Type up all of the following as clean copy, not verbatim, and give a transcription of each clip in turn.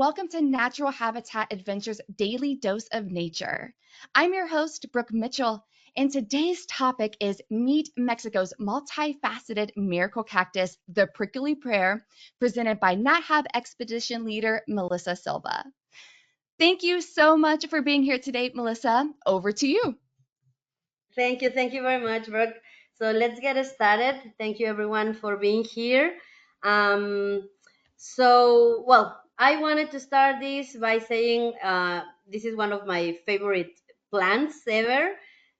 Welcome to Natural Habitat Adventures Daily Dose of Nature. I'm your host, Brooke Mitchell, and today's topic is Meet Mexico's multifaceted miracle cactus, the prickly pear, presented by NatHab Expedition Leader Melissa Silva. Thank you so much for being here today, Melissa. Over to you. Thank you very much, Brooke. So let's get started. Thank you everyone for being here. Um, I wanted to start this by saying this is one of my favorite plants ever.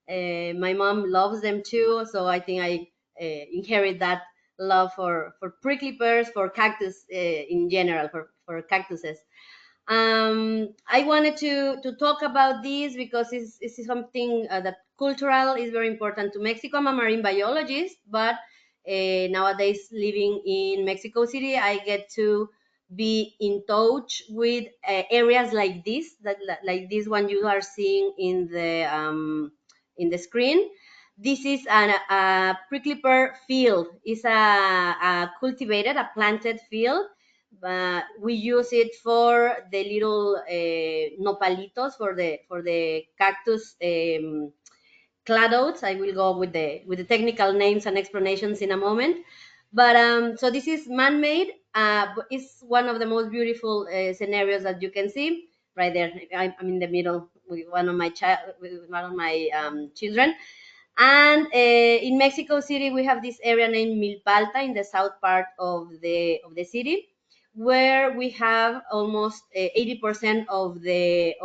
My mom loves them too, so I think I inherit that love for prickly pears, for cactus in general, for cactuses. I wanted to talk about this because it's something that cultural is very important to Mexico. I'm a marine biologist, but nowadays living in Mexico City, I get to be in touch with areas like this, like this one you are seeing in the screen. This is a prickly pear field. It's a cultivated, a planted field, but we use it for the little nopalitos for the cactus cladodes. I will go with the technical names and explanations in a moment. But so this is man-made. But it's one of the most beautiful scenarios that you can see right there. I'm in the middle with one of my children. And in Mexico City, we have this area named Milpalta in the south part of the city, where we have almost 80% of the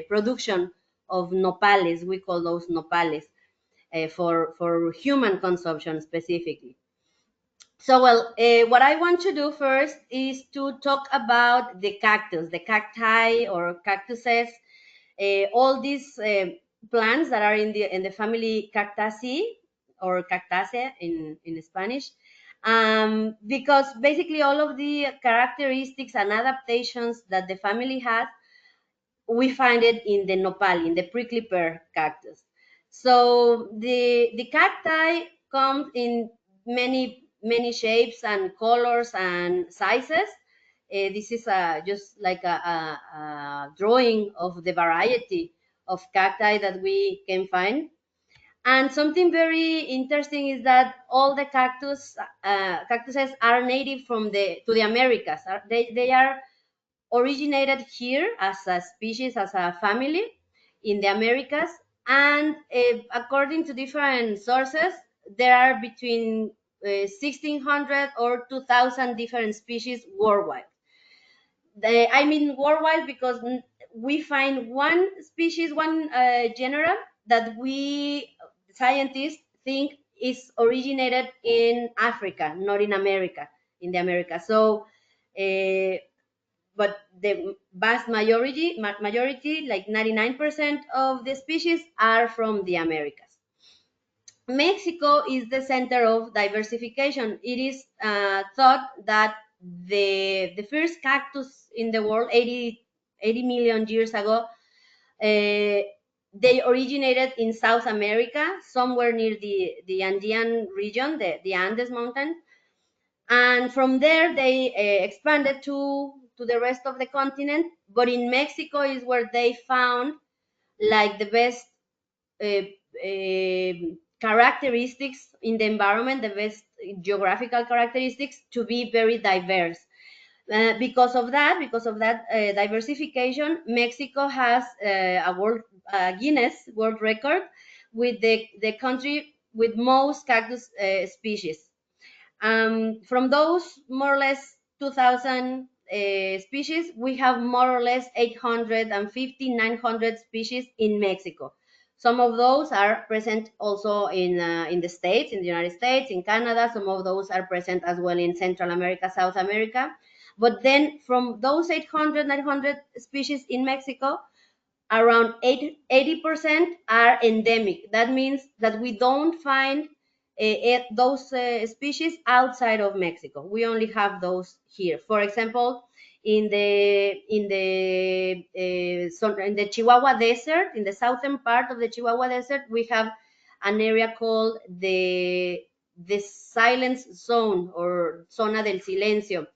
production of nopales. We call those nopales for human consumption specifically. What I want to do first is to talk about the cactus, the cacti or cactuses, all these plants that are in the family Cactaceae or Cactaceae in Spanish, because basically all of the characteristics and adaptations that the family has, we find it in the nopal, in the prickly pear cactus. So the cacti come in many shapes and colors and sizes. This is just like a drawing of the variety of cacti that we can find. And something very interesting is that all the cactuses are native from the Americas. They are originated here as a species, as a family in the Americas. And according to different sources, there are between 1,600 or 2,000 different species worldwide. I mean worldwide because we find one species, one genera that we scientists think is originated in Africa, not in America, in the Americas. So but the vast majority, like 99% of the species, are from the Americas. Mexico is the center of diversification. It is thought that the first cactus in the world, 80 million years ago, they originated in South America, somewhere near the Andean region, the Andes Mountains. And from there they expanded to the rest of the continent, but in Mexico is where they found like the best uh, characteristics in the environment, the best geographical characteristics to be very diverse. Because of that diversification, Mexico has a world Guinness World Record with the country with most cactus species. From those more or less 2,000 species, we have more or less 850, 900 species in Mexico. Some of those are present also in the States, in the United States, in Canada. Some of those are present as well in Central America, South America. But then from those 800, 900 species in Mexico, around 80% are endemic. That means that we don't find those species outside of Mexico. We only have those here. For example, in the Chihuahua Desert, in the southern part of the Chihuahua Desert, we have an area called the silence zone or zona del silencio.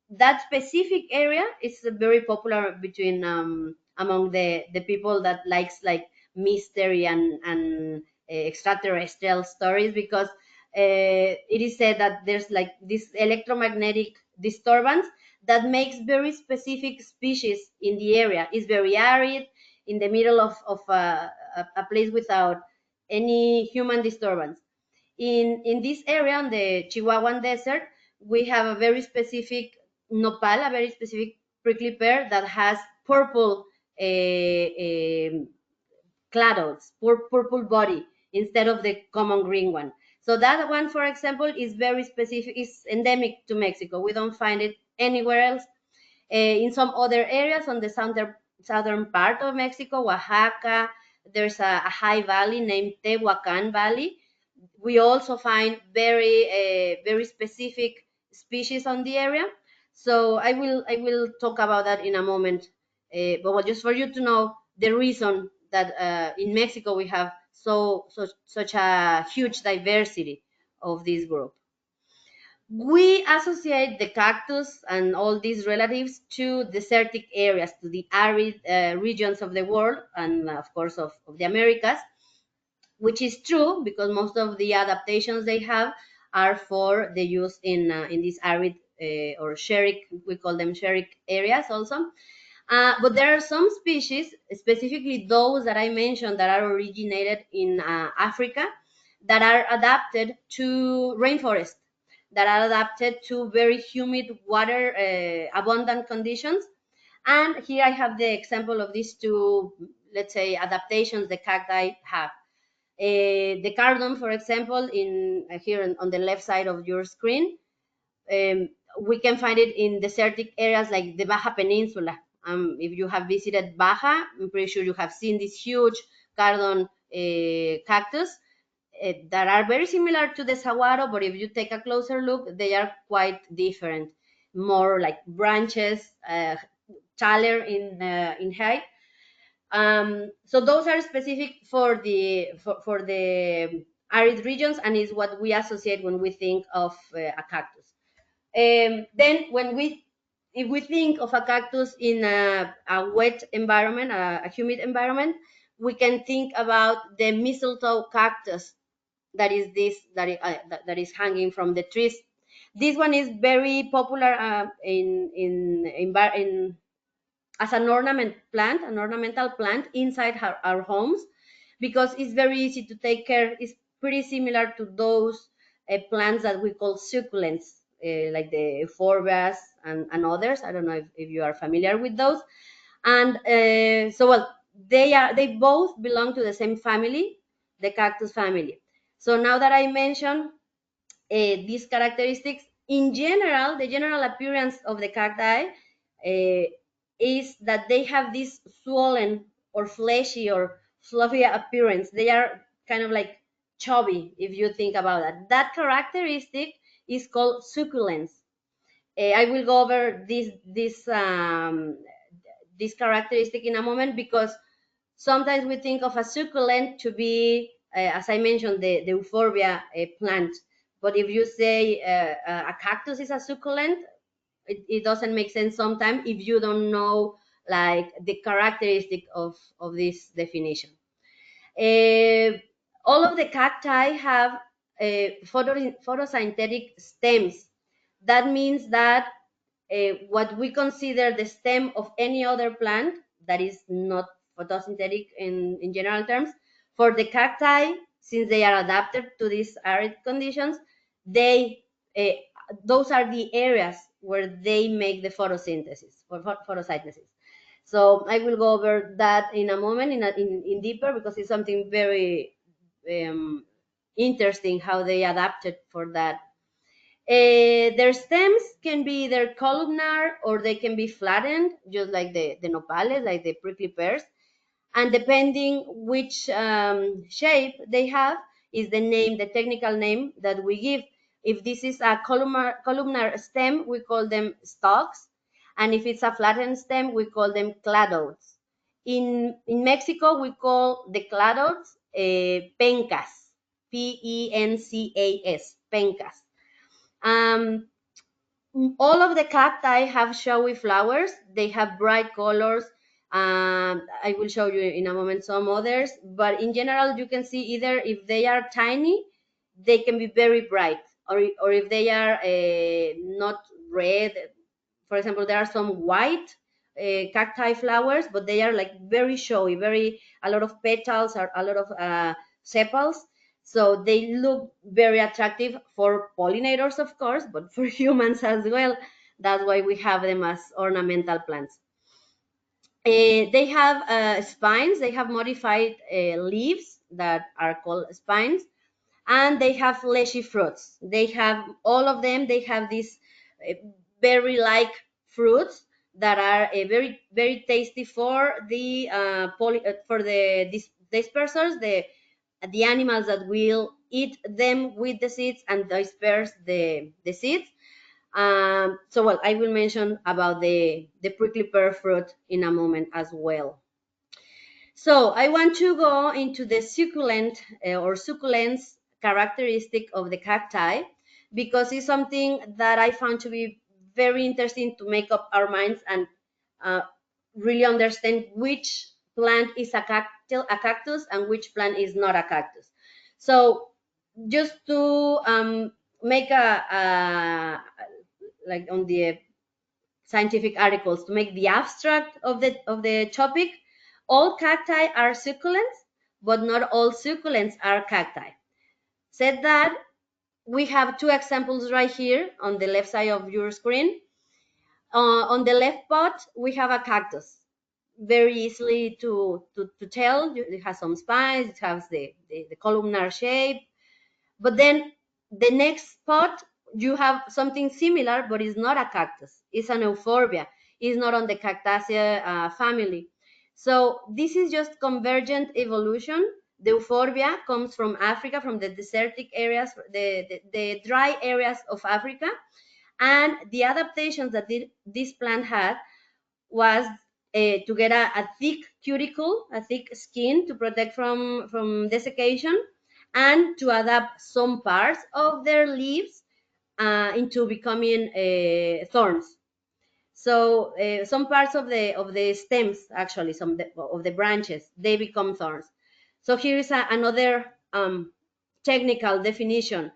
that specific area is very popular between among the people that likes like mystery and extraterrestrial stories, because it is said that there's like this electromagnetic disturbance that makes very specific species in the area. It's very arid, in the middle of a place without any human disturbance. In this area, in the Chihuahuan Desert, we have a very specific nopal, a very specific prickly pear that has purple cladds, purple body instead of the common green one. So that one, for example, is very specific, is endemic to Mexico. We don't find it anywhere else. In some other areas on the southern part of Mexico, Oaxaca, there's a high valley named Tehuacan Valley. We also find very specific species on the area. So I will talk about that in a moment. But well, just for you to know the reason that in Mexico we have such a huge diversity of this group. We associate the cactus and all these relatives to desertic areas, to the arid regions of the world, and of course of the Americas, which is true because most of the adaptations they have are for the use in these arid or xeric, we call them xeric areas also. But there are some species, specifically those that I mentioned, that are originated in Africa, that are adapted to rainforest, that are adapted to very humid water, abundant conditions. And here I have the example of these two, let's say, adaptations the cacti have. The cardon, for example, in here on the left side of your screen, um, we can find it in desertic areas like the Baja Peninsula. If you have visited Baja, I'm pretty sure you have seen this huge cardon cactus that are very similar to the saguaro, but if you take a closer look, they are quite different. More like branches, taller in height. So those are specific for the arid regions, and is what we associate when we think of a cactus. Then when we if we think of a cactus in a wet environment, a humid environment, we can think about the mistletoe cactus, that is that is hanging from the trees. This one is very popular in as an ornamental plant inside our homes, because it's very easy to take care. It's pretty similar to those plants that we call succulents, like the forbias and others. I don't know if you are familiar with those. And so, well, they both belong to the same family, the cactus family. So now that I mentioned these characteristics, in general, the general appearance of the cacti is that they have this swollen or fleshy or fluffy appearance. They are kind of like chubby, if you think about that. That characteristic is called succulence. I will go over this characteristic in a moment, because sometimes we think of a succulent to be, as I mentioned, the euphorbia plant. But if you say a cactus is a succulent, it doesn't make sense sometimes if you don't know like the characteristic of this definition. Uh, all of the cacti have photosynthetic stems. That means that what we consider the stem of any other plant that is not photosynthetic in general terms, for the cacti, since they are adapted to these arid conditions, they uh, those are the areas where they make the photosynthesis or photosynthesis. So I will go over that in a moment in deeper, because it's something very um, interesting how they adapted for that. Their stems can be either columnar or they can be flattened, just like the nopales, like the prickly pears. And depending which shape they have, is the name, the technical name that we give. If this is a columnar stem, we call them stalks. And if it's a flattened stem, we call them cladodes. In Mexico, we call the cladodes pencas, Pencas, pencas. Um, all of the cacti have showy flowers. They have bright colors. I will show you in a moment some others, but in general, you can see either if they are tiny, they can be very bright, or if they are not red. For example, there are some white cacti flowers, but they are like very showy, very a lot of petals or a lot of sepals. So they look very attractive for pollinators, of course, but for humans as well. That's why we have them as ornamental plants. They have spines. They have modified leaves that are called spines, and they have fleshy fruits. They have all of them. They have these uh, berry-like fruits that are very tasty for the for the dispersers, the animals that will eat them with the seeds and disperse the seeds. So, well, I will mention about the prickly pear fruit in a moment as well. So I want to go into the succulent or succulents characteristic of the cacti, because it's something that I found to be very interesting to make up our minds and uh, really understand which plant is a cactus and which plant is not a cactus. So just to make like on the scientific articles, to make the abstract of the topic, all cacti are succulents, but not all succulents are cacti. Said that, we have two examples right here on the left side of your screen. On the left pot, we have a cactus. Very easily to tell. It has some spines, it has the columnar shape. But then the next spot, you have something similar, but it's not a cactus. It's an euphorbia. It's not on the Cactaceae family. So this is just convergent evolution. The euphorbia comes from Africa, from the desertic areas, the dry areas of Africa. And the adaptations that this plant had was to get a thick cuticle, a thick skin to protect from desiccation, and to adapt some parts of their leaves into becoming thorns. So some parts of the stems, actually, of the branches, they become thorns. So here is another technical definition.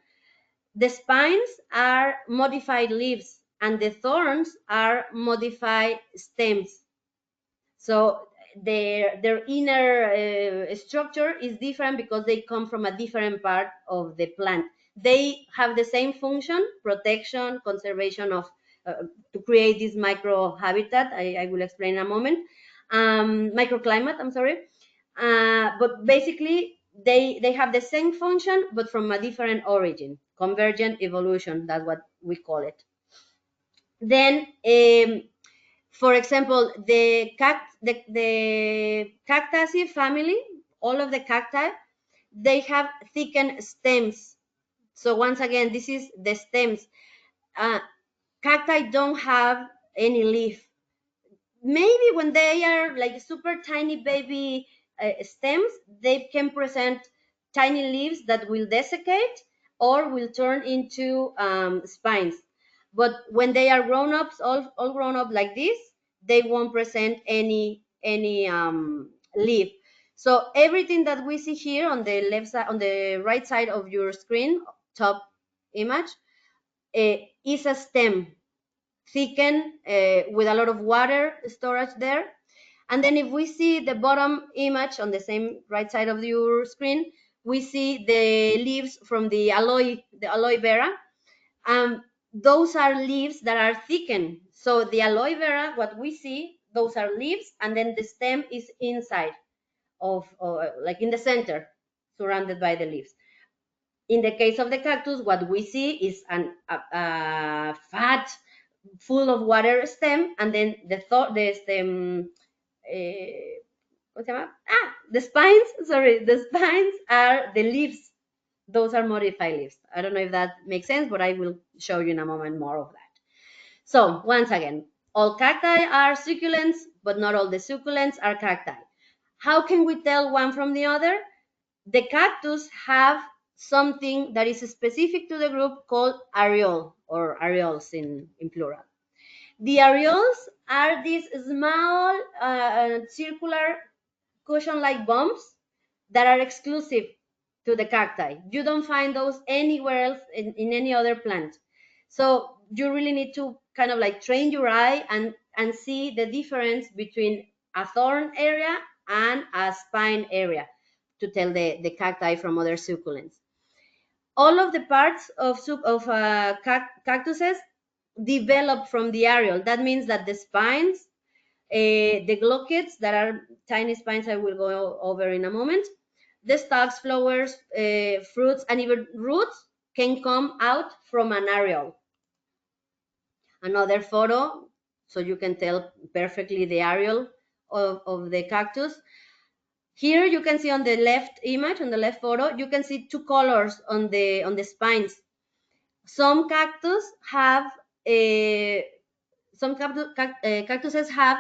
The spines are modified leaves, and the thorns are modified stems. So their inner structure is different because they come from a different part of the plant. They have the same function: protection, conservation of to create this micro habitat. I will explain in a moment. Microclimate, I'm sorry. But basically they have the same function but from a different origin. Convergent evolution, that's what we call it. Then for example, the Cactaceae family, all of the cacti, they have thickened stems. So once again, this is the stems. Uh, Cacti don't have any leaf. Maybe when they are like super tiny baby stems, they can present tiny leaves that will desiccate or will turn into spines. But when they are grown ups, all grown up like this, they won't present any leaf. So everything that we see here on the left side, on the right side of your screen, top image, is a stem thickened with a lot of water storage there. And then if we see the bottom image on the same right side of your screen, we see the leaves from the aloe vera. Those are leaves that are thickened. So the aloe vera, what we see, those are leaves, and then the stem is inside like in the center, surrounded by the leaves. In the case of the cactus, what we see is a fat, full of water stem, and then the stem. ¿Cómo se llama? The spines. Sorry, the spines are the leaves. Those are modified leaves. I don't know if that makes sense, but I will show you in a moment more of that. So once again, all cacti are succulents, but not all the succulents are cacti. How can we tell one from the other? The cactus have something that is specific to the group called areole or areoles in plural. The areoles are these small circular cushion-like bumps that are exclusive to the cacti. You don't find those anywhere else in any other plant. So you really need to kind of like train your eye and see the difference between a thorn area and a spine area to tell the cacti from other succulents. All of the parts of cactuses develop from the areole. That means that the spines, the glochids, that are tiny spines I will go over in a moment, the stalks, flowers, fruits, and even roots can come out from an areole. Another photo, so you can tell perfectly the areole of the cactus. Here you can see on the left image, on the left photo, you can see two colors on the spines. Some cactus have cactuses have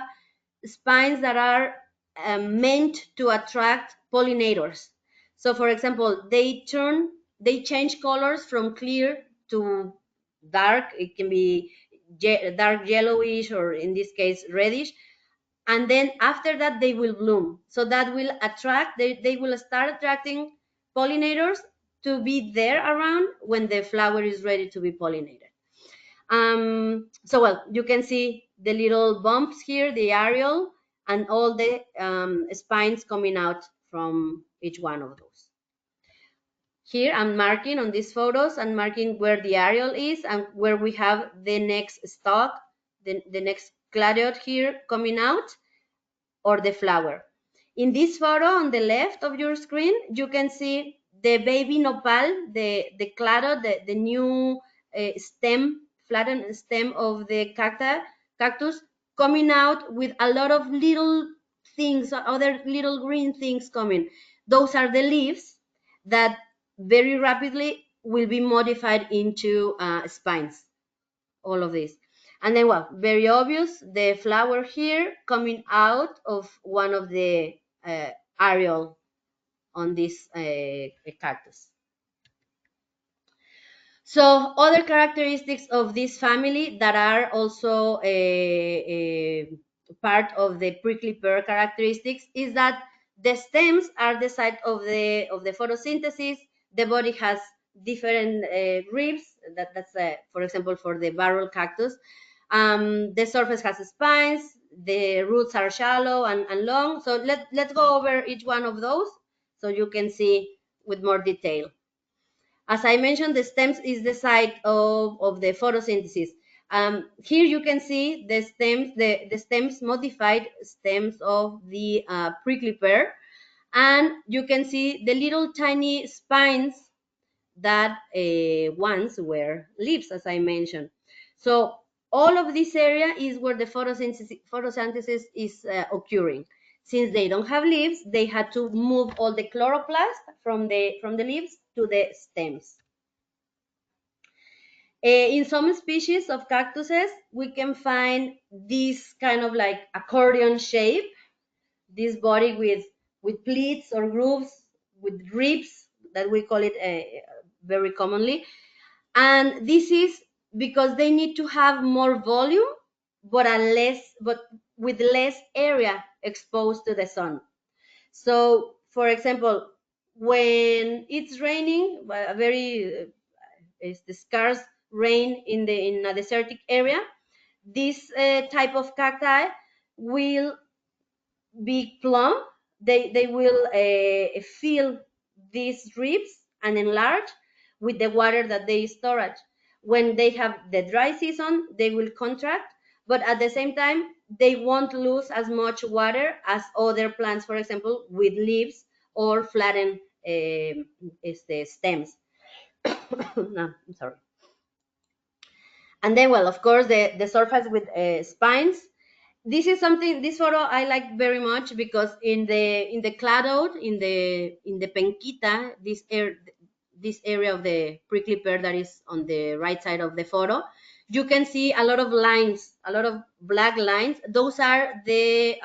spines that are meant to attract pollinators. So, for example, they change colors from clear to dark. It can be dark yellowish, or in this case reddish, and then after that they will bloom. So that will attract, they will start attracting pollinators to be there around when the flower is ready to be pollinated. So well, you can see the little bumps here, the areole, and all the spines coming out from each one of those. Here I'm marking on these photos, and marking where the areole is and where we have the next stalk, the next cladoid here coming out, or the flower. In this photo on the left of your screen, you can see the baby nopal, the cladoid, the new stem, flattened stem of the cactus, coming out with a lot of little things, other little green things coming. Those are the leaves that very rapidly will be modified into spines, all of this. And then, well, very obvious, the flower here coming out of one of the areole on this cactus. So other characteristics of this family that are also a part of the prickly pear characteristics is that the stems are the site of the photosynthesis. The body has different ribs. That's for example, for the barrel cactus. The surface has spines. The roots are shallow and long. So let's go over each one of those so you can see with more detail. As I mentioned, the stems is the site of the photosynthesis. Here you can see the stems, the stems, modified stems of the prickly pear, and you can see the little tiny spines that once were leaves, as I mentioned. So all of this area is where the photosynthesis is occurring. Since they don't have leaves, they had to move all the chloroplast from the leaves to the stems. In some species of cactuses, we can find this kind of like accordion shape, this body with pleats or grooves, with ribs, that we call it very commonly. And this is because they need to have more volume, but with less area exposed to the sun. So, for example, when it's raining, a very scarce rain in a desertic area, this type of cacti will be plump. They will fill these ribs and enlarge with the water that they storage. When they have the dry season, they will contract, but at the same time, they won't lose as much water as other plants, for example, with leaves or flattened stems. No, I'm sorry. And then, well, of course, the surface with spines. This photo I like very much because in the cladoid, in the penquita, this area of the prickly pear that is on the right side of the photo, you can see a lot of lines, a lot of black lines. Those are the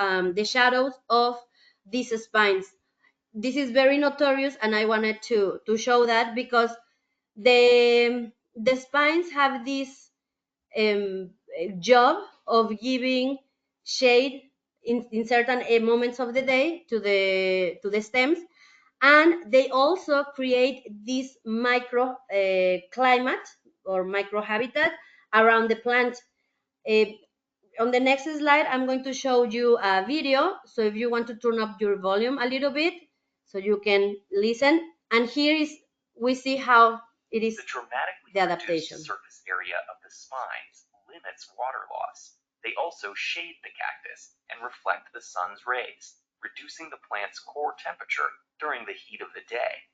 shadows of these spines. This is very notorious, and I wanted to show that because the the spines have this job of giving shade in certain moments of the day to the stems, and they also create this micro climate or micro habitat around the plant. Uh, on the next slide, I'm going to show you a video. So if you want to turn up your volume a little bit so you can listen. And here is, we see how it is, the dramatically the adaptation. reduced surface area of the spines limits water loss. They also shade the cactus and reflect the sun's rays, reducing the plant's core temperature during the heat of the day.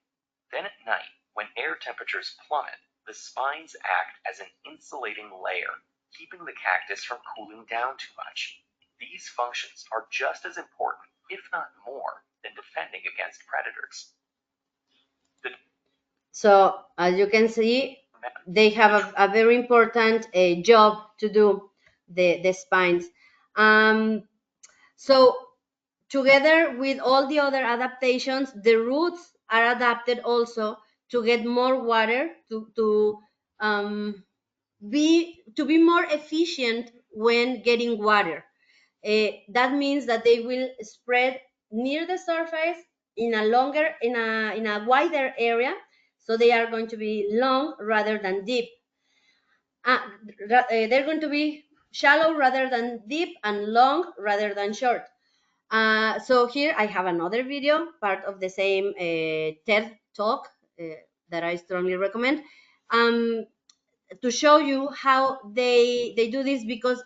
Then at night, when air temperatures plummet, the spines act as an insulating layer, keeping the cactus from cooling down too much. These functions are just as important, if not more, than defending against predators. So as you can see, they have a very important job to do, the spines. So together with all the other adaptations, the roots are adapted also to get more water, to be more efficient when getting water. That means that they will spread near the surface in a longer, in a wider area. So they are going to be long rather than deep. They're going to be shallow rather than deep, and long rather than short. So here I have another video, part of the same TED talk that I strongly recommend, to show you how they do this, because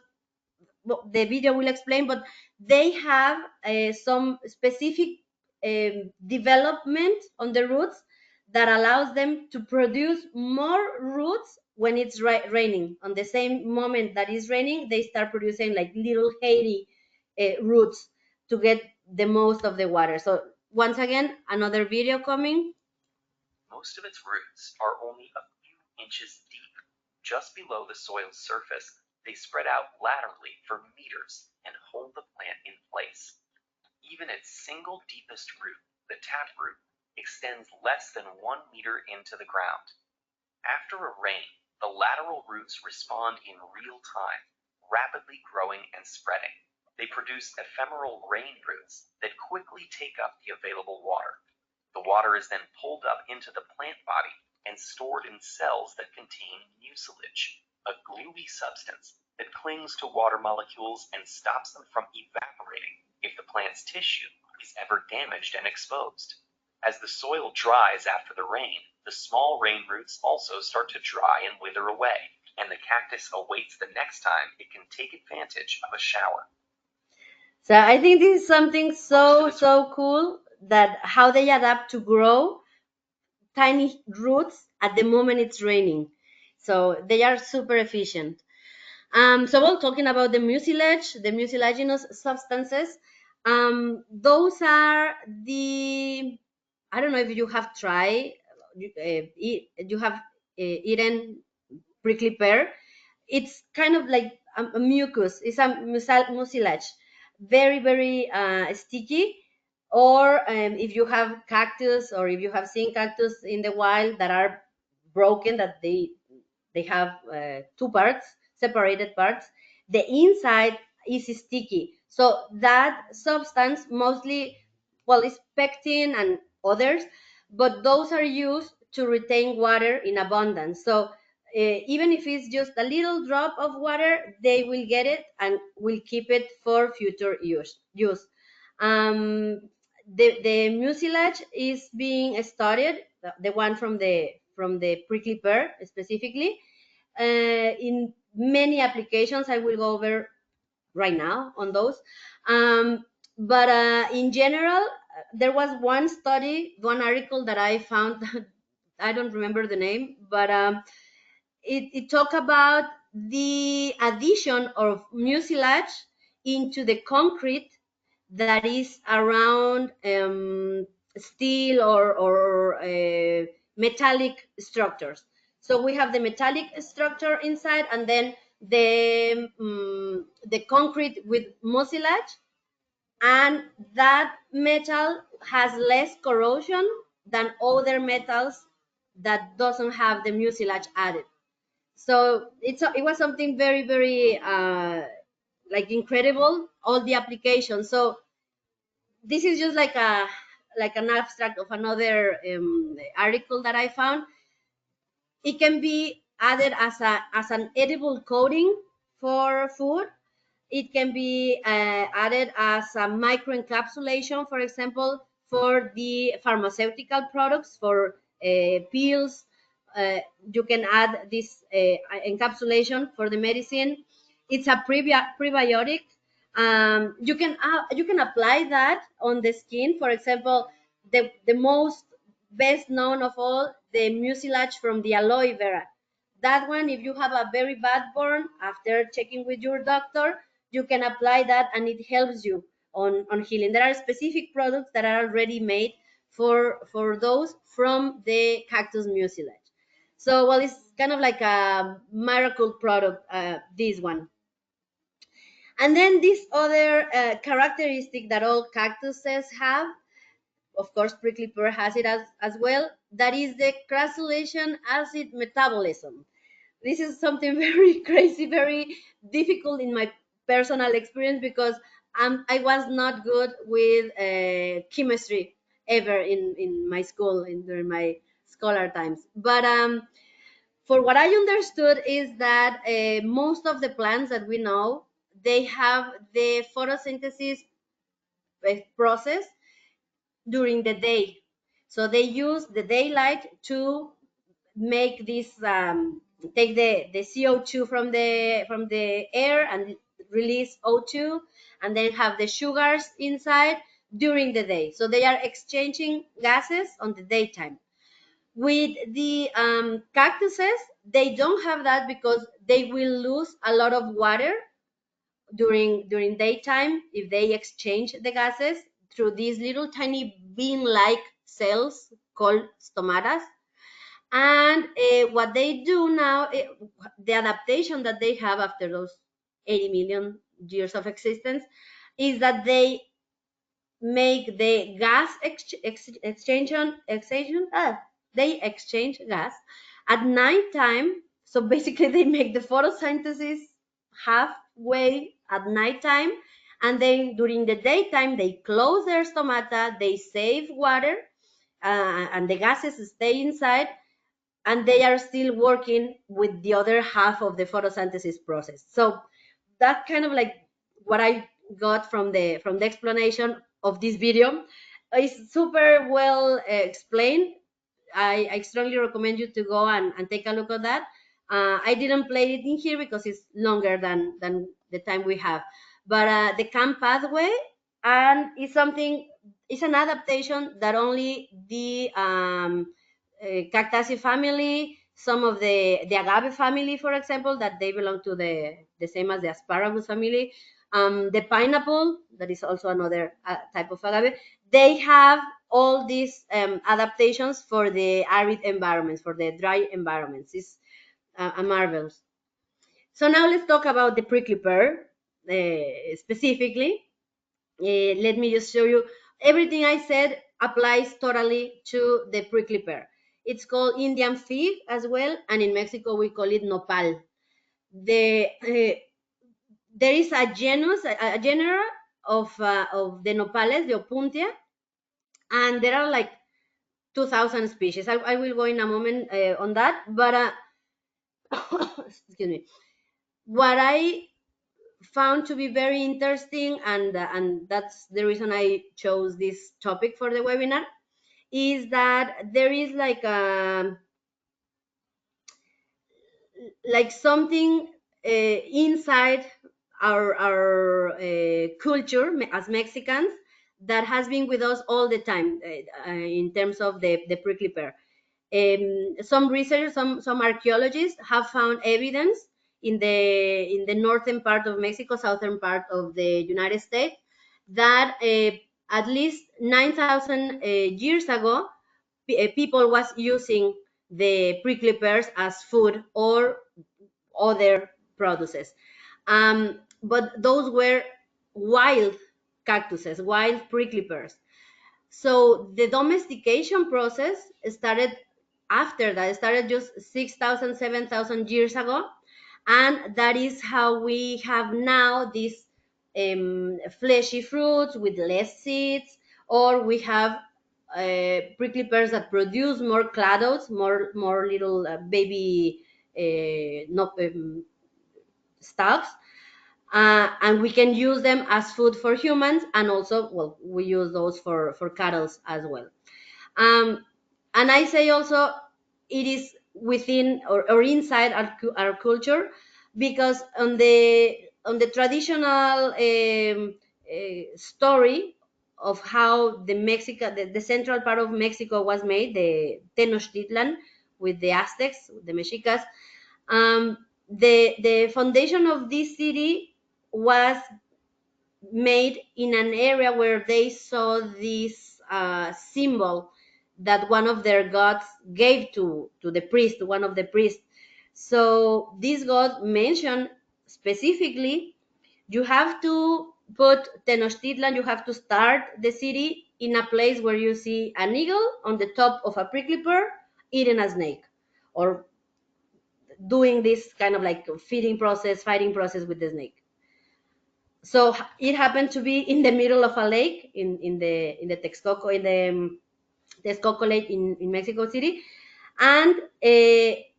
the video will explain, but they have some specific development on the roots that allows them to produce more roots when it's raining. On the same moment that it's raining, they start producing like little hairy roots to get the most of the water. So once again, another video coming. Most of its roots are only a few inches deep. Just below the soil's surface, they spread out laterally for meters and hold the plant in place. Even its single deepest root, the taproot, extends less than 1 meter into the ground. After a rain, the lateral roots respond in real time, rapidly growing and spreading. They produce ephemeral rain roots that quickly take up the available water. The water is then pulled up into the plant body and stored in cells that contain mucilage, a gluey substance that clings to water molecules and stops them from evaporating if the plant's tissue is ever damaged and exposed. As the soil dries after the rain, the small rain roots also start to dry and wither away, and the cactus awaits the next time it can take advantage of a shower. So I think this is something so cool, that how they adapt to grow tiny roots at the moment it's raining. So they are super efficient. So while talking about the mucilaginous substances, those are the, I don't know if you have tried, you have eaten prickly pear. It's kind of like a mucus. It's a mucilage, very sticky. Or if you have cactus, or if you have seen cactus in the wild that are broken, that they have two parts, separated parts, the inside is sticky. So that substance mostly, well, it's pectin and others, but those are used to retain water in abundance. So even if it's just a little drop of water, they will get it and will keep it for future use. The mucilage is being studied, the one from the prickly pear specifically, in many applications. I will go over right now on those. But in general, there was one study, one article that I found. I don't remember the name, but it talked about the addition of mucilage into the concrete that is around steel or metallic structures. So we have the metallic structure inside, and then the concrete with mucilage, and that metal has less corrosion than other metals that doesn't have the mucilage added. So it was something very, very like incredible, all the applications. So this is just like an abstract of another article that I found. It can be added as an edible coating for food. It can be added as a microencapsulation, for example, for the pharmaceutical products, for pills. Uh, you can add this encapsulation for the medicine. It's a prebiotic. You can apply that on the skin. For example, the most best known of all, the mucilage from the aloe vera. That one, if you have a very bad burn, after checking with your doctor, you can apply that and it helps you on healing. There are specific products that are already made for those from the cactus mucilage. So, well, it's kind of like a miracle product, this one. And then this other characteristic that all cactuses have, of course, prickly pear has it as well, that is the crassulacean acid metabolism. This is something very crazy, very difficult in my personal experience, because I was not good with chemistry ever in my school, during my scholar times. But for what I understood is that most of the plants that we know, they have the photosynthesis process during the day. So they use the daylight to make this take the CO2 from the air and release O2, and then have the sugars inside during the day. So they are exchanging gases on the daytime. With the cactuses, they don't have that, because they will lose a lot of water during daytime if they exchange the gases through these little tiny bean-like cells called stomatas. And what they do now, the adaptation that they have after those 80 million years of existence, is that they make the gas they exchange gas at nighttime. So basically, they make the photosynthesis halfway at nighttime, and then during the daytime, they close their stomata, they save water, and the gases stay inside, and they are still working with the other half of the photosynthesis process. So that kind of like what I got from the explanation of this video. Is super well explained. I strongly recommend you to go and take a look at that. I didn't play it in here because it's longer than the time we have. But the CAM pathway, and it's an adaptation that only the Cactaceae family, some of the agave family, for example, that they belong to the same as the asparagus family, the pineapple, that is also another type of agave, they have all these adaptations for the arid environments, for the dry environments. It's a marvel. So now let's talk about the prickly pear specifically. Let me just show you. Everything I said applies totally to the prickly pear. It's called Indian fig as well, and in Mexico we call it nopal. There is a genus, a genera of the nopales, the Opuntia, and there are like 2,000 species. I will go in a moment on that, but excuse me. What I found to be very interesting, and that's the reason I chose this topic for the webinar, is that there is like something inside our culture as Mexicans that has been with us all the time in terms of the prickly pear. Some researchers, some archaeologists have found evidence in the northern part of Mexico, southern part of the United States, that at least 9,000 years ago, people was using the prickly pears as food or other produces. But those were wild cactuses, wild prickly pears. So the domestication process started after that. It started just 6,000, 7,000 years ago. And that is how we have now these fleshy fruits with less seeds, or we have prickly pears that produce more cladodes, more little baby no, stalks, and we can use them as food for humans, and also, well, we use those for cattle as well. And I say also it is within or inside our culture, because on the traditional story of how the central part of Mexico was made, the Tenochtitlan, with the Aztecs, the Mexicas. The foundation of this city was made in an area where they saw this symbol that one of their gods gave to the priest, one of the priests. So this god mentioned specifically, you have to put Tenochtitlan, you have to start the city in a place where you see an eagle on the top of a prickly pear eating a snake, or doing this kind of like feeding process, fighting process with the snake. So it happened to be in the middle of a lake in the Texcoco, in the Texcoco Lake in Mexico City. And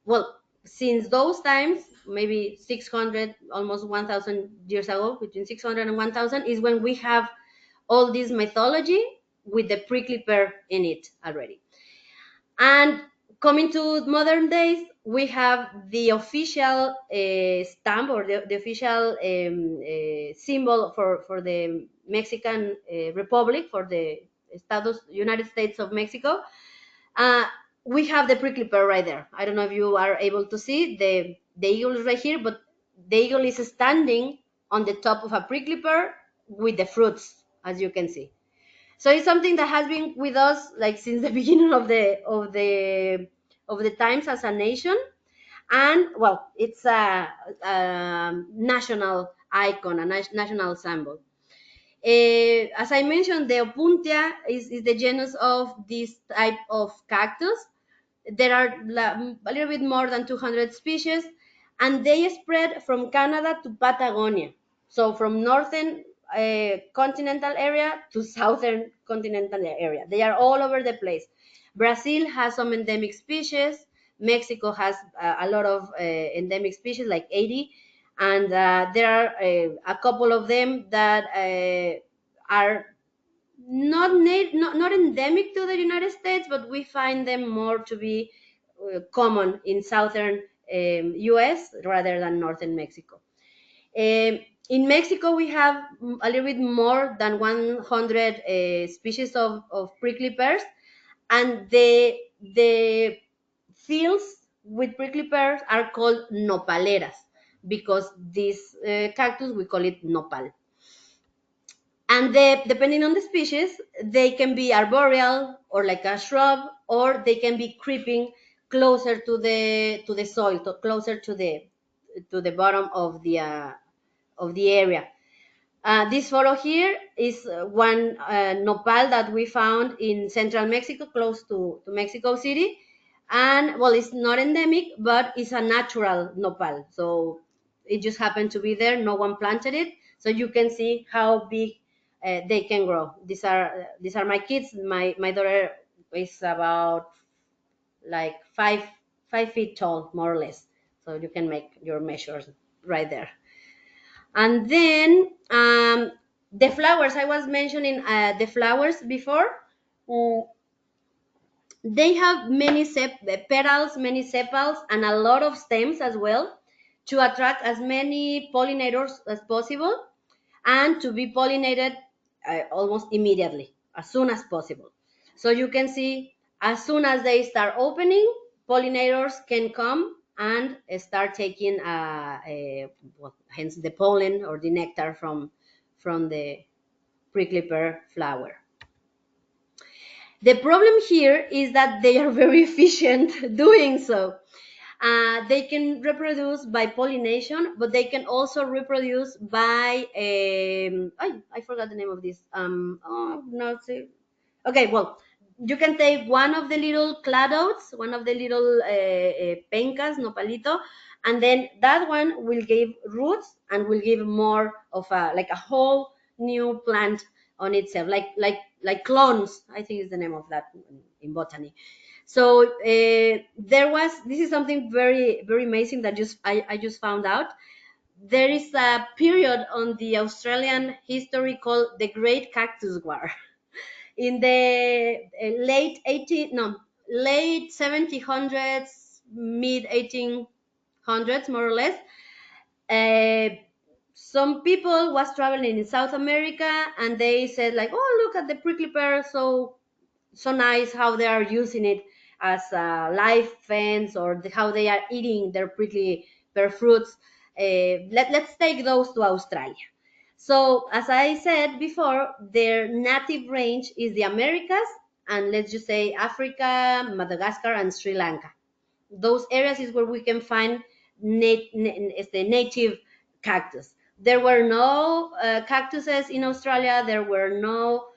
well, since those times, maybe 600, almost 1,000 years ago, between 600 and 1,000, is when we have all this mythology with the prickly pear in it already. And coming to modern days, we have the official stamp, or the official symbol for the Mexican Republic, for the United States of Mexico. Uh, we have the prickly pear right there. I don't know if you are able to see the eagle is right here, but the eagle is standing on the top of a prickly pear with the fruits, as you can see. So it's something that has been with us like since the beginning of the times as a nation. And well, it's a national icon, a national symbol. As I mentioned, the Opuntia is the genus of this type of cactus. There are a little bit more than 200 species, and they spread from Canada to Patagonia. So from northern continental area to southern continental area. They are all over the place. Brazil has some endemic species. Mexico has a lot of endemic species, like 80. And there are a couple of them that are not endemic to the United States, but we find them more to be common in southern U.S. rather than northern Mexico. In Mexico, we have a little bit more than 100 species of prickly pears, and the fields with prickly pears are called nopaleras, because this cactus, we call it nopal. And depending on the species, they can be arboreal or like a shrub, or they can be creeping closer to the soil, closer to the bottom of the area. This photo here is one nopal that we found in central Mexico, close to Mexico City. And well, it's not endemic, but it's a natural nopal. So it just happened to be there. No one planted it. So you can see how big they can grow. These are my kids. My daughter is about like 5 feet tall, more or less. So you can make your measures right there. And then the flowers, I was mentioning the flowers before. Mm, they have many petals, many sepals, and a lot of stems as well, to attract as many pollinators as possible, and to be pollinated almost immediately, as soon as possible. So you can see, as soon as they start opening, pollinators can come and start taking well, hence the pollen or the nectar from the prickly pear flower. The problem here is that they are very efficient doing so. They can reproduce by pollination, but they can also reproduce by I forgot the name of this. Oh no, see. Okay, well, you can take one of the little cladodes, one of the little pencas, nopalito, and then that one will give roots and will give more of a like a whole new plant on itself, like clones. I think is the name of that in botany. So there was, this is something very very amazing that I just found out. There is a period on the Australian history called the Great Cactus War. In the late 1700s, mid 1800s, more or less, uh, some people was traveling in South America, and they said like, oh, look at the prickly pear, so nice how they are using it as a live fence, or how they are eating their prickly pear fruits. Let's take those to Australia. So, as I said before, their native range is the Americas, and let's just say Africa, Madagascar, and Sri Lanka. Those areas is where we can find native cactus. There were no cactuses in Australia. There were no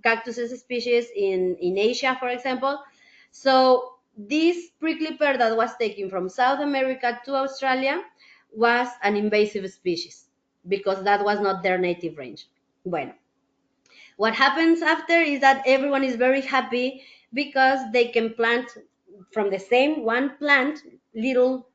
cactuses species in Asia, for example. So this prickly pear that was taken from South America to Australia was an invasive species because that was not their native range. Bueno, what happens after is that everyone is very happy because they can plant from the same one plant little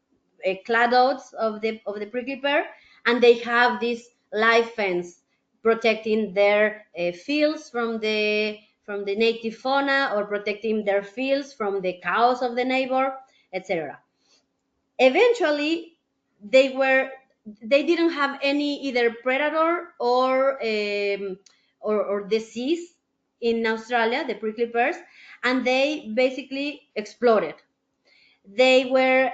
cladodes of the prickly pear, and they have this live fence protecting their fields from the native fauna, or protecting their fields from the cows of the neighbor, etc. Eventually, they didn't have any either predator or disease in Australia, the prickly pears, and they basically exploded. They were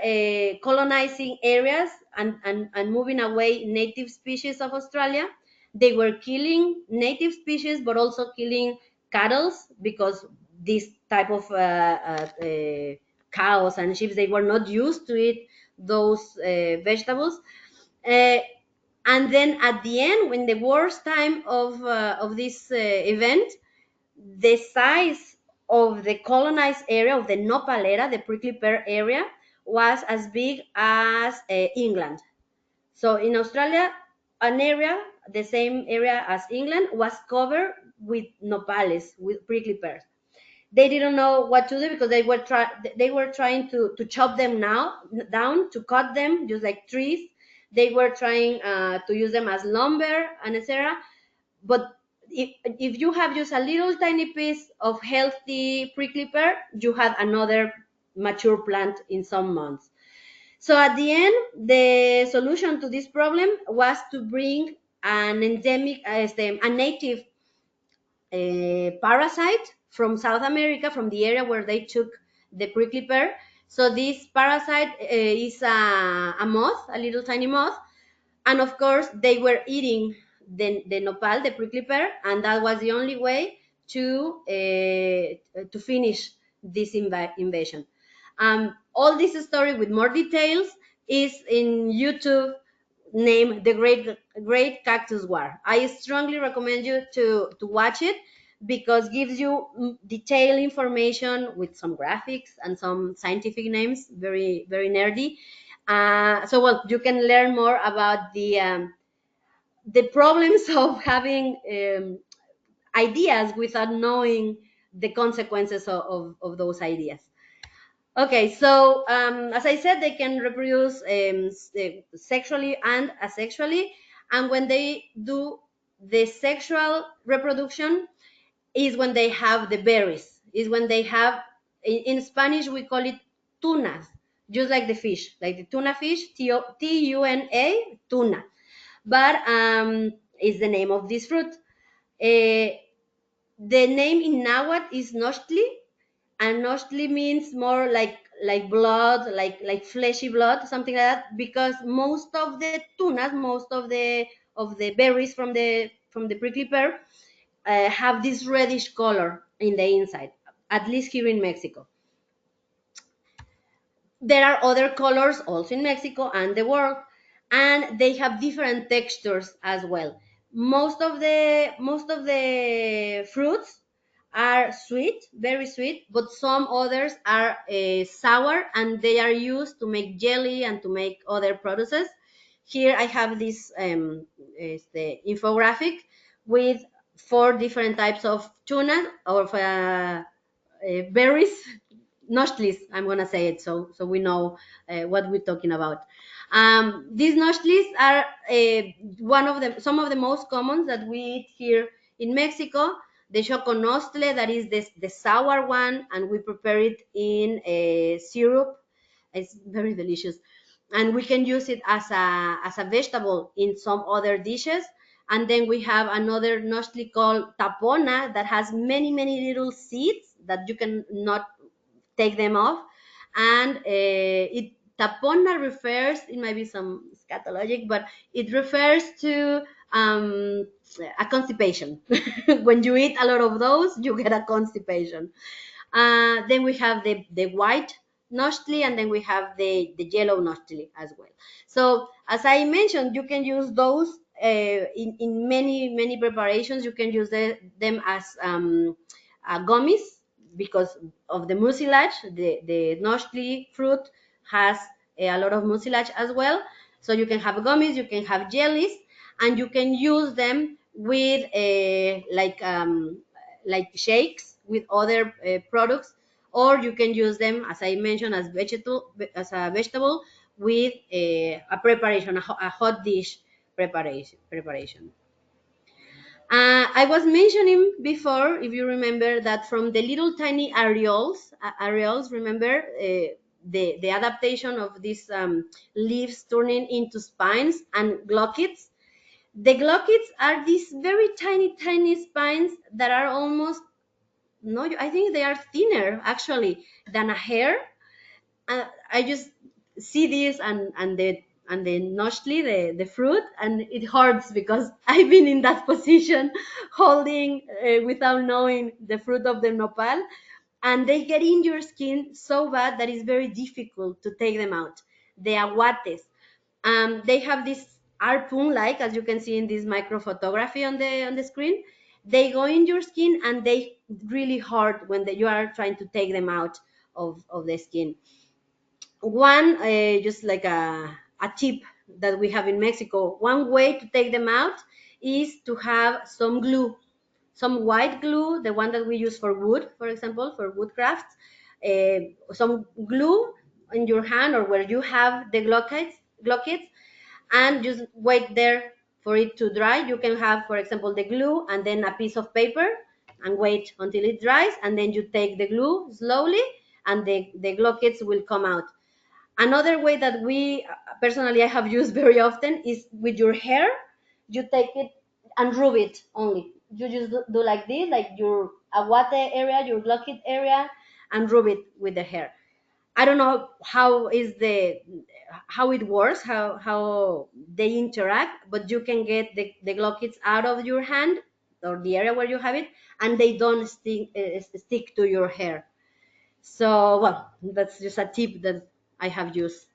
colonizing areas and moving away native species of Australia. They were killing native species, but also killing cattle, because this type of cows and sheep, they were not used to eat those vegetables. Uh, and then at the end, when the worst time of this event, the size of the colonized area of the nopal era, the prickly pear area, was as big as England. So in Australia, an area, the same area as England, was covered with nopales, with prickly pears. They didn't know what to do because they were trying to chop them down, to cut them just like trees. They were trying to use them as lumber and etc. But if you have just a little tiny piece of healthy prickly pear, you had another mature plant in some months. So at the end, the solution to this problem was to bring an endemic, a native parasite from South America, from the area where they took the prickly pear. So this parasite is a moth, a little tiny moth, and of course they were eating the nopal, the prickly pear, and that was the only way to finish this invasion. All this story with more details is in YouTube, named the Great Cactus War. I strongly recommend you to watch it because gives you detailed information with some graphics and some scientific names, very very nerdy. So well, you can learn more about the problems of having ideas without knowing the consequences of those ideas. Okay, so as I said, they can reproduce sexually and asexually, and when they do the sexual reproduction is when they have the berries, is when they have, in Spanish we call it tunas, just like the fish, like the tuna fish, Tuna, tuna, but is the name of this fruit. The name in Nahuatl is nochtli, and nochtli means more like blood, like fleshy blood, something like that, because most of the tunas, most of the berries from the prickly pear have this reddish color in the inside, at least here in Mexico. There are other colors also in Mexico and the world, and they have different textures as well. Most of the fruits are sweet, very sweet, but some others are sour, and they are used to make jelly and to make other products. Here I have this is the infographic with 4 different types of tuna or berries, nochtlis. I'm gonna say it so we know what we're talking about. These nochtlis are some of the most common that we eat here in Mexico. The choconostle, that is the sour one, and we prepare it in a syrup. It's very delicious, and we can use it as a vegetable in some other dishes. And then we have another nochtli called tapona that has many little seeds that you can not take them off. And it tapona refers, it might be some scatologic, but it refers to a constipation. When you eat a lot of those, you get a constipation. Then we have the white nochtli, and then we have the yellow nochtli as well. So as I mentioned, you can use those in many preparations. You can use them as gummies because of the mucilage. The nochtli fruit has a lot of mucilage as well. So you can have gummies, you can have jellies, and you can use them with like shakes with other products, or you can use them, as I mentioned, as a vegetable with a preparation, a hot dish preparation. I was mentioning before, if you remember, that from the little tiny areoles, remember the adaptation of these leaves turning into spines and glochids. The glochids are these very tiny spines that are almost, no, I think they are thinner actually than a hair. I just see this and the nochtli, the fruit, and it hurts because I've been in that position, holding without knowing the fruit of the nopal, and they get in your skin so bad that it's very difficult to take them out. The aguates, they have this harpoon, like as you can see in this micro photography on the screen. They go in your skin and they really hurt when you are trying to take them out of the skin. One just like a tip that we have in Mexico, one way to take them out is to have some glue, some white glue, the one that we use for wood, for example, for wood crafts. Some glue in your hand or where you have the glochids, and just wait there for it to dry. You can have, for example, the glue and then a piece of paper and wait until it dries, and then you take the glue slowly and the glochids will come out. Another way that we personally I have used very often is with your hair. You take it and rub it only. You just do like this, like your aguate area, your glochid area, and rub it with the hair. I don't know how it works, how they interact, but you can get the glochids out of your hand or the area where you have it, and they don't stick to your hair. So, well, that's just a tip that I have used.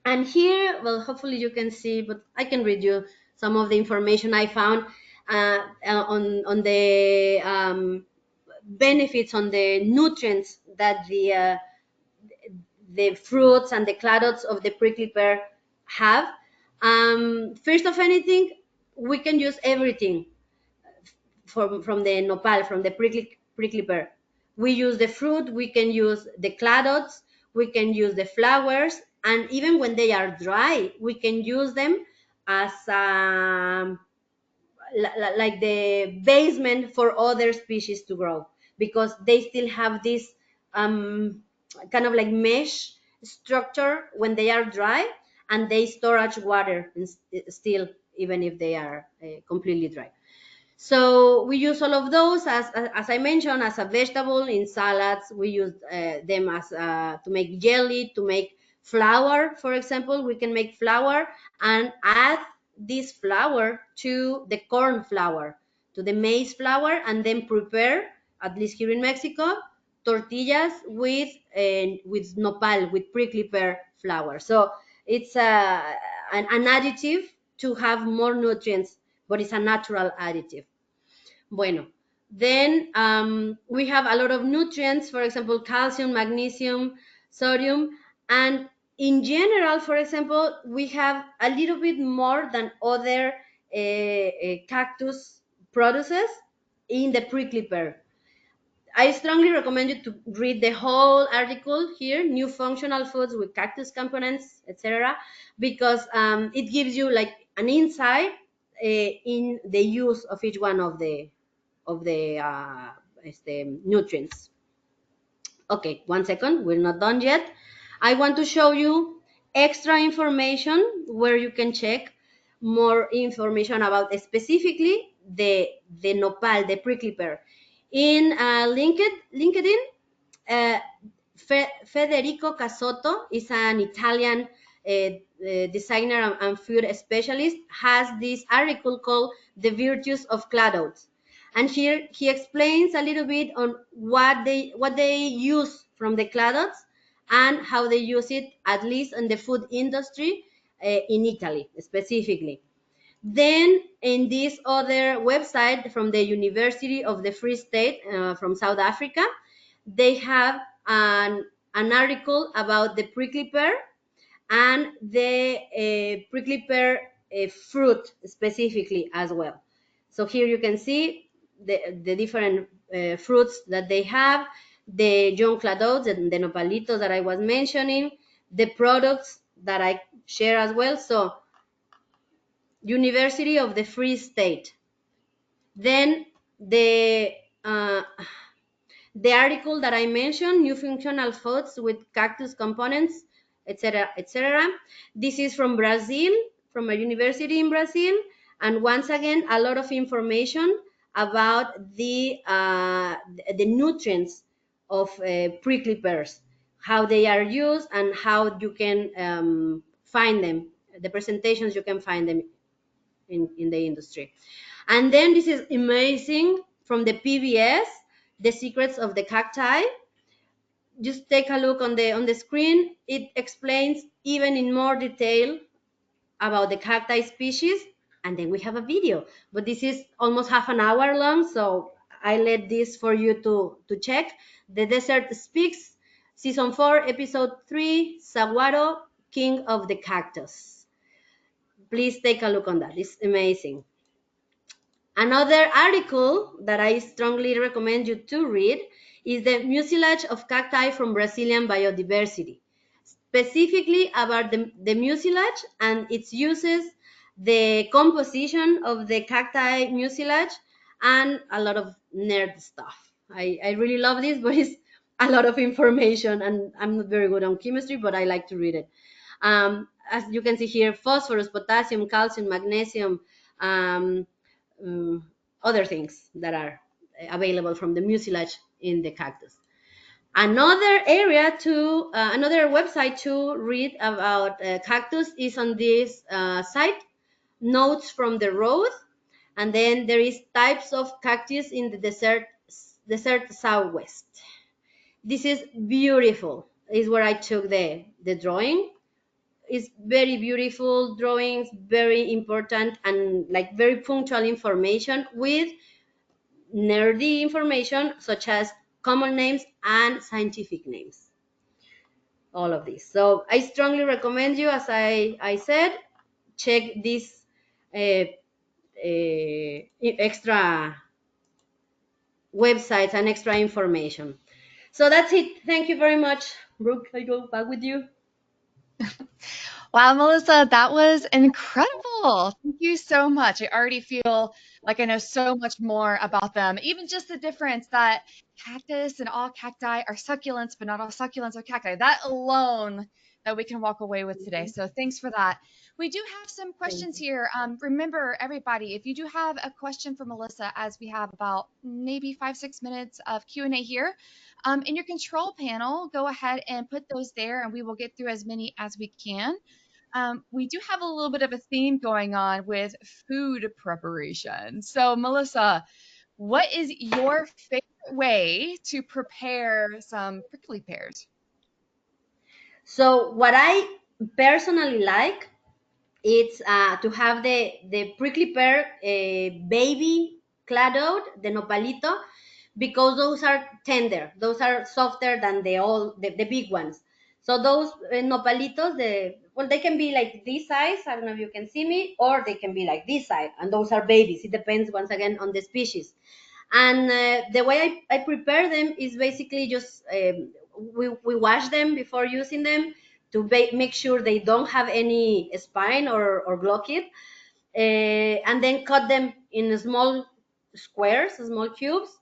And here, well, hopefully you can see, but I can read you some of the information I found on the benefits, on the nutrients that the fruits and the cladots of the prickly pear have. First of anything, we can use everything from the nopal, from the prickly pear. We use the fruit, we can use the cladots, we can use the flowers, and even when they are dry, we can use them as like the basement for other species to grow, because they still have this kind of like mesh structure when they are dry, and they storage water still, even if they are completely dry. So we use all of those as I mentioned, as a vegetable in salads. We use them as to make jelly, to make flour. For example, we can make flour and add this flour to the corn flour, to the maize flour, and then prepare, at least here in Mexico, tortillas with nopal, with prickly pear flour. So it's an additive to have more nutrients, but it's a natural additive. Bueno, Then we have a lot of nutrients, for example, calcium, magnesium, sodium, and in general, for example, we have a little bit more than other cactus produces in the prickly pear. I strongly recommend you to read the whole article here, New Functional Foods with Cactus Components, etc., because it gives you like an insight in the use of each one of the nutrients. Okay, 1 second, we're not done yet. I want to show you extra information where you can check more information about specifically the nopal, the prickly pear. In LinkedIn, uh, Federico Casotto is an Italian designer and food specialist, has this article called The Virtues of Cladodes. And here he explains a little bit on what they use from the cladodes and how they use it, at least in the food industry in Italy specifically. Then in this other website from the University of the Free State from South Africa, they have an article about the prickly pear and the prickly pear fruit specifically as well. So here you can see the different fruits that they have, the young cladodes, the nopalitos that I was mentioning, the products that I share as well. So University of the Free State. Then uh, the article that I mentioned, New Functional Foods with Cactus Components, etc., etc. This is from Brazil, from a university in Brazil, and once again, a lot of information about the nutrients of prickly pears, how they are used, and how you can find them, the presentations you can find them in the industry. And then this is amazing from the PBS, The Secrets of the Cacti. Just take a look on the screen. It explains even in more detail about the cacti species. And then we have a video, but this is almost half an hour long, so I let this for you to check. The Desert Speaks, Season 4, Episode 3, Saguaro, King of the Cactus. Please take a look on that. It's amazing. Another article that I strongly recommend you to read is the mucilage of cacti from Brazilian biodiversity, specifically about the mucilage and its uses, the composition of the cacti mucilage, and a lot of nerd stuff. I really love this, but it's a lot of information, and I'm not very good on chemistry, but I like to read it. As you can see here, phosphorus, potassium, calcium, magnesium, um, other things that are available from the mucilage in the cactus. Another area to another website to read about cactus is on this site, Notes from the Road, and then there is types of cactus in the desert Southwest. This is beautiful. This is where I took the drawing. It's very beautiful drawings, very important, and like very punctual information with nerdy information such as common names and scientific names. All of this. So I strongly recommend you, as I said, check this extra websites and extra information. So that's it. Thank you very much. Brooke, I go back with you. Wow, Melissa, that was incredible. Thank you so much. I already feel like I know so much more about them. Even just the difference that cactus and all cacti are succulents, but not all succulents are cacti. That alone that we can walk away with today. So thanks for that. We do have some Thank questions you. here. Remember, everybody, if you do have a question for Melissa, as we have about maybe 5, 6 minutes of Q&A here, in your control panel, go ahead and put those there, and we will get through as many as we can. We do have a little bit of a theme going on with food preparation. So, Melissa, what is your favorite way to prepare some prickly pears? So what I personally like, it's to have the prickly pear baby cladode, the nopalito, because those are tender. Those are softer than the big ones. So those nopalitos, they can be like this size. I don't know if you can see me, or they can be like this size, and those are babies. It depends once again on the species. And the way I prepare them is basically just we wash them before using them to make sure they don't have any spine or blockage, and then cut them in small squares, small cubes,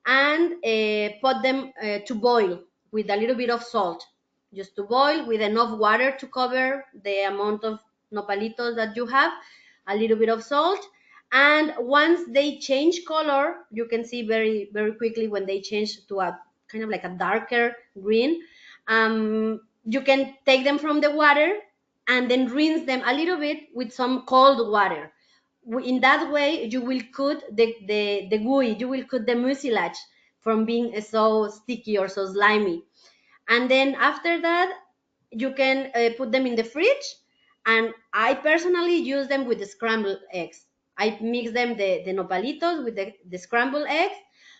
and put them to boil with a little bit of salt, just to boil with enough water to cover the amount of nopalitos that you have, a little bit of salt. And once they change color, you can see very, very quickly when they change to a kind of like a darker green. You can take them from the water and then rinse them a little bit with some cold water. In that way, you will cut the gooey, you will cut the mucilage from being so sticky or so slimy. And then after that, you can put them in the fridge. And I personally use them with the scrambled eggs. I mix them, the nopalitos, with the scrambled eggs,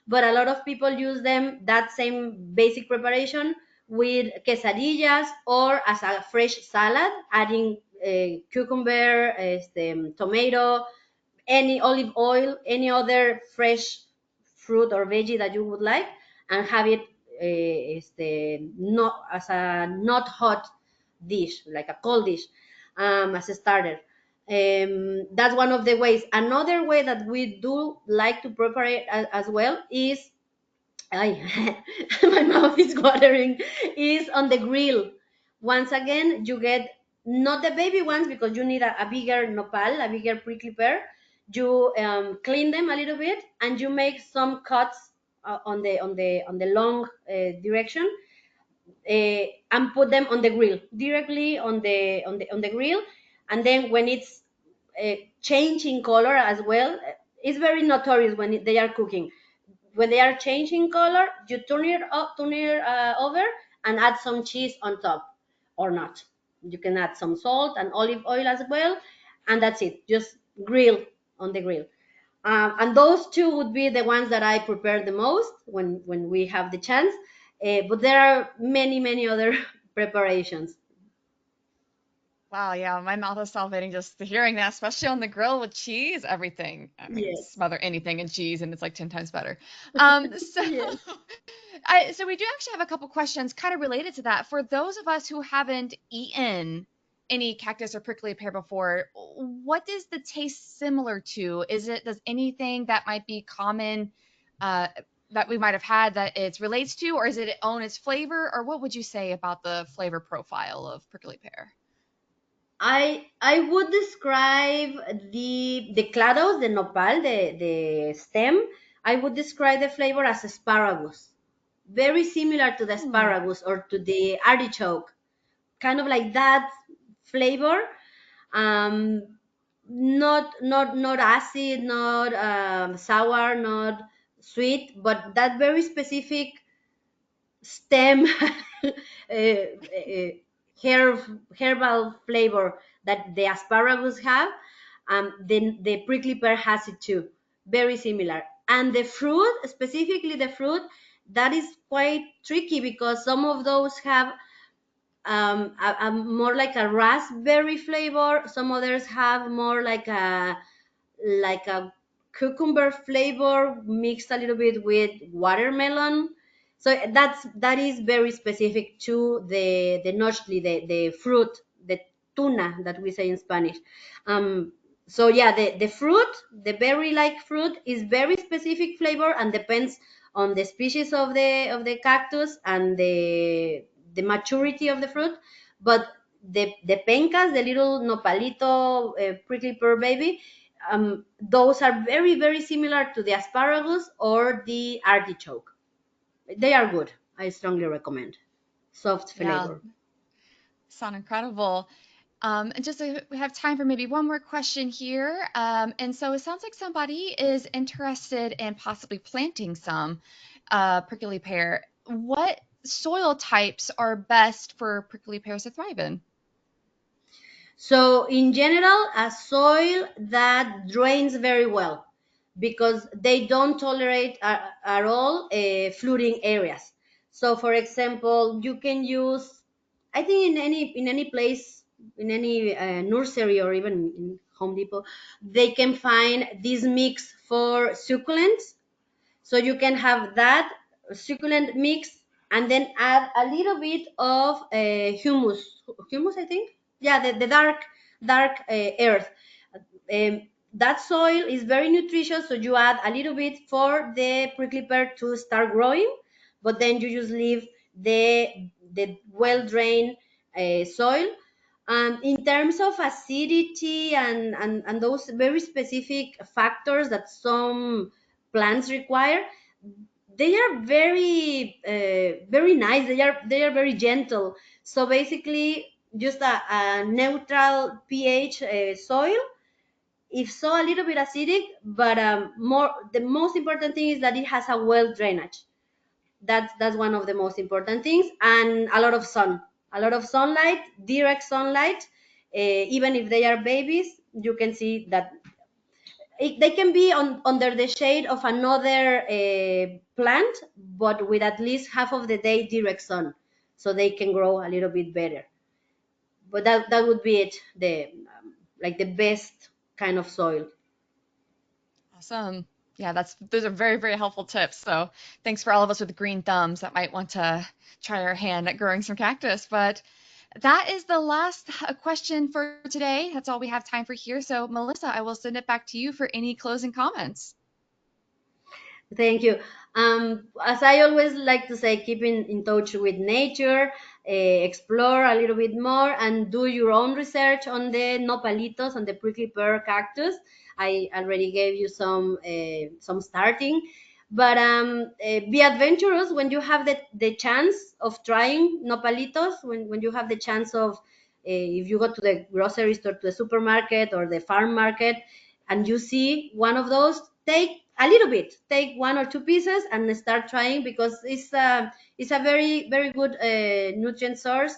but a lot of people use them, that same basic preparation, with quesadillas or as a fresh salad, adding cucumber, tomato, any olive oil, any other fresh fruit or veggie that you would like, and have it not as a not hot dish, like a cold dish, as a starter. That's one of the ways. Another way that we do like to prepare it as well is, I, my mouth is watering, is on the grill. Once again, you get not the baby ones because you need a bigger nopal, a bigger prickly pear. You clean them a little bit and you make some cuts on the long direction, and put them on the grill, directly on the grill. And then when it's changing color as well, it's very notorious when they are cooking. When they are changing color, you turn it over, and add some cheese on top, or not. You can add some salt and olive oil as well, and that's it. Just grill on the grill. And those two would be the ones that I prepare the most when we have the chance. But there are many, many other preparations. Wow, yeah, my mouth is salivating just hearing that, especially on the grill with cheese, everything. I mean, Yes. smother anything in cheese and it's like 10 times better. So Yes. so we do actually have a couple questions kind of related to that. For those of us who haven't eaten any cactus or prickly pear before, what is the taste similar to? Does anything that might be common uh, that we might have had that it relates to, or is it own its flavor, or what would you say about the flavor profile of prickly pear? I would describe the clados, the nopal, the stem. I would describe the flavor as asparagus, very similar to the Hmm. asparagus or to the artichoke, kind of like that flavor. Um, not acid, not sour, not sweet, but that very specific stem herbal flavor that the asparagus have. Then the prickly pear has it too, very similar. And the fruit, specifically the fruit, that is quite tricky because some of those have a more like a raspberry flavor. Some others have more like a cucumber flavor mixed a little bit with watermelon. So that is very specific to the nochli, the fruit, the tuna that we say in Spanish. Um, so yeah, the fruit, the berry like fruit, is very specific flavor and depends on the species of the cactus and the maturity of the fruit. But the pencas, the little nopalito prickly pear baby, those are very, very similar to the asparagus or the artichoke. They are good. I strongly recommend. Soft Yeah, flavor. sound incredible. And just we have time for maybe one more question here. And so it sounds like somebody is interested in possibly planting some prickly pear. What soil types are best for prickly pears to thrive in? So in general, a soil that drains very well. because they don't tolerate at all flooding areas. So, for example, you can use, I think in any place, in any nursery or even in Home Depot, they can find this mix for succulents. So you can have that succulent mix and then add a little bit of humus, I think. Yeah, the dark earth. That soil is very nutritious, so you add a little bit for the prickly pear to start growing, but then you just leave the well drained soil. In terms of acidity and those very specific factors that some plants require, they are very nice. They are very gentle. So basically, just a neutral pH soil, if so a little bit acidic, but more, the most important thing is that it has a well drainage. That's one of the most important things, and a lot of sunlight, direct sunlight. Even if they are babies, you can see that they can be under the shade of another plant, but with at least half of the day direct sun, so they can grow a little bit better. But that would be it, the like the best kind of soil. Awesome. Yeah, those are very, very helpful tips. So thanks for all of us with green thumbs that might want to try our hand at growing some cactus. But that is the last question for today. That's all we have time for here. So Melissa, I will send it back to you for any closing comments. Thank you. As I always like to say, keep in touch with nature, explore a little bit more, and do your own research on the nopalitos and the prickly pear cactus. I already gave you some starting, but be adventurous when you have the chance of trying nopalitos. When you have the chance of, if you go to the grocery store, to the supermarket or the farm market, and you see one of those, take a little bit, take one or two pieces and start trying, because it's a very good nutrient source.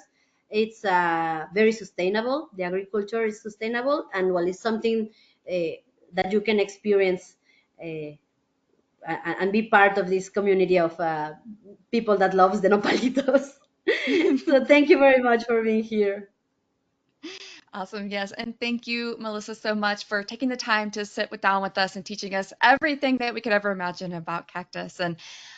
It's very sustainable. The agriculture is sustainable, and well, it's something that you can experience and be part of this community of people that loves the nopalitos. So thank you very much for being here. Awesome. Yes. And thank you, Melissa, so much for taking the time to sit down with us and teaching us everything that we could ever imagine about cactus. And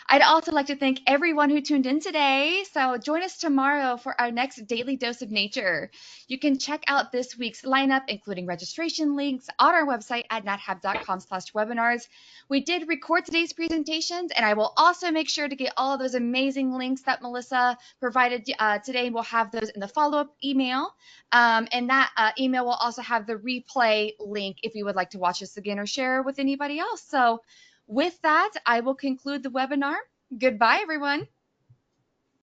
I'd also like to thank everyone who tuned in today. So join us tomorrow for our next daily dose of nature. You can check out this week's lineup, including registration links, on our website at nathab.com/webinars. We did record today's presentations, and I will also make sure to get all of those amazing links that Melissa provided today. We'll have those in the follow-up email. And that email will also have the replay link if you would like to watch this again or share with anybody else. So with that, I will conclude the webinar. Goodbye, everyone.